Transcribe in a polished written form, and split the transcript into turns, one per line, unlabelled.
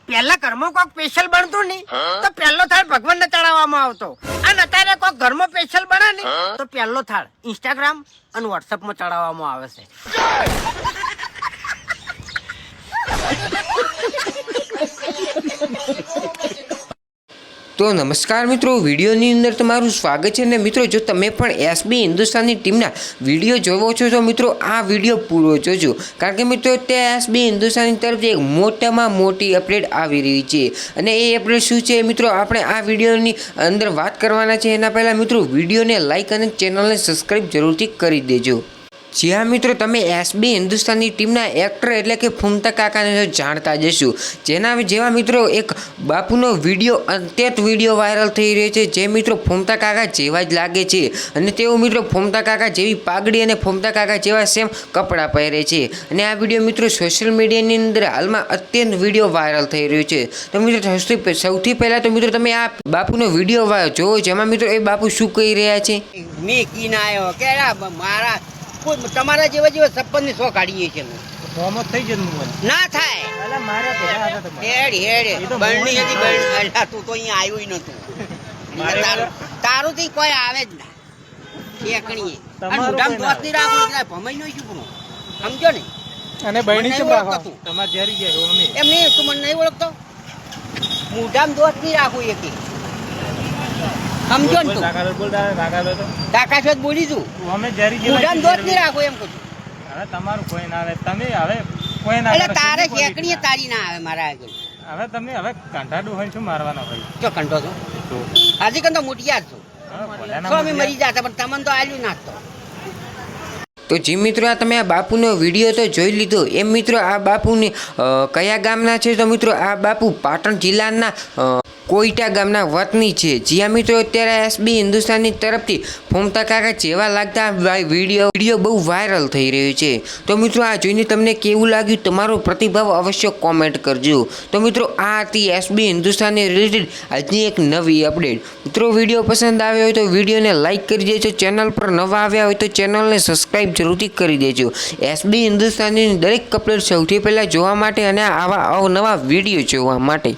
પહેલા ઘરમાં કોક સ્પેશિયલ બનતું ને તો પહેલો થાળ ભગવાનને ચડાવવામાં આવતો, અને અત્યારે કોક ઘરમાં સ્પેશિયલ બને ને તો પહેલો થાળ ઇન્સ્ટાગ્રામ અને વોટ્સએપમાં ચડાવવામાં આવે છે.
તો નમસ્કાર મિત્રો, વિડીયોની અંદર તમારું સ્વાગત છે. ને મિત્રો, જો તમે પણ એસબી હિન્દુસ્તાનની ટીમના વિડીયો જોવો છો તો મિત્રો આ વિડીયો પૂરો જોજો, કારણ કે મિત્રો તે એસબી હિન્દુસ્તાનની તરફથી એક મોટામાં મોટી અપડેટ આવી રહી છે. અને એ અપડેટ શું છે મિત્રો, આપણે આ વિડીયોની અંદર વાત કરવાના છે. એના પહેલાં મિત્રો વિડીયોને લાઇક અને ચેનલને સબસ્ક્રાઈબ જરૂરથી કરી દેજો. જ્યાં મિત્રો તમે એસબી હિન્દુસ્તાનની ટીમના એક્ટર એટલે કે ફૂમતા કાકાને જાણતા જશો, જેના જેવા મિત્રો એક બાપુનો વિડીયો અત્યંત વિડીયો વાયરલ થઈ રહ્યો છે, જે મિત્રો ફૂમતા કાકા જેવા જ લાગે છે. અને તેઓ મિત્રો ફૂમતા કાકા જેવી પાઘડી અને ફૂમતા કાકા જેવા સેમ કપડાં પહેરે છે. અને આ વિડીયો મિત્રો સોશિયલ મીડિયાની અંદર હાલમાં અત્યંત વિડીયો વાયરલ થઈ રહ્યો છે. તો મિત્રો સૌથી પહેલાં તો મિત્રો તમે આ બાપુનો વિડીયો જોવો, જેમાં મિત્રો એ બાપુ શું કહી રહ્યા છે.
મેં કી ના આવ્યો કે મારા તમારા જેવા જેવા સપન ની સો કાઢીએ છે
થઈ જતું
ના થાય. તું તો અહીંયા આવ્યું નતું, તારું થી કોઈ આવે જ ના એકણીએ દોસ્ત ની રાખવું એટલે ભમાઈ નો શું પૂરું સમજો ને.
અને બહેણી છે તમારે જરી ગયા અમે
એમ નહીં, તું મને નહીં ઓળખતો. મોઢામાં દોસ્ત નહીં રાખવું એક સમજો ને. તું બોલી તું
અમે જરી
મોઢામાં દોસ્ત નહીં રાખવું એમ કહું.
હવે તમારું કોઈ ના આવે, તમે હવે કોઈ ના
એટલે તારે એકણીએ તારી ના આવે મારા આગળ.
હવે તમે હવે કંટાળું હોય શું મારવાનો હોય
જો કંટો છો હાજી કંટો મોટિયાર છું. સ્વામી મરી જતા પણ તમને તો આલ્યું નાખતો.
તો જી મિત્રો, આ તમે આ બાપુનો વિડીયો તો જોઈ લીધો. એમ મિત્રો આ બાપુને કયા ગામના છે? તો મિત્રો આ બાપુ પાટણ જિલ્લાના કોઈટા ગામના વતની છે. જ્યાં મિત્રો અત્યારે એસબી હિન્દુસ્તાનની તરફથી ફૂમતા કાકા જેવા લાગતા વિડીયો બહુ વાયરલ થઈ રહ્યો છે. તો મિત્રો આ જોઈને તમને કેવું લાગ્યું, તમારો પ્રતિભાવ અવશ્ય કોમેન્ટ કરજો. તો મિત્રો આ હતી એસબી હિન્દુસ્તાનને રિલેટેડ આજની એક નવી અપડેટ. મિત્રો વિડીયો પસંદ આવ્યો હોય તો વિડીયોને લાઇક કરી દેજો. ચેનલ પર નવા આવ્યા હોય તો ચેનલને સબસ્ક્રાઈબ જરૂરથી કરી દેજો. એસબી હિન્દુસ્તાનની દરેક અપડેટ સૌથી પહેલાં જોવા માટે અને આવા અવનવા વિડીયો જોવા માટે.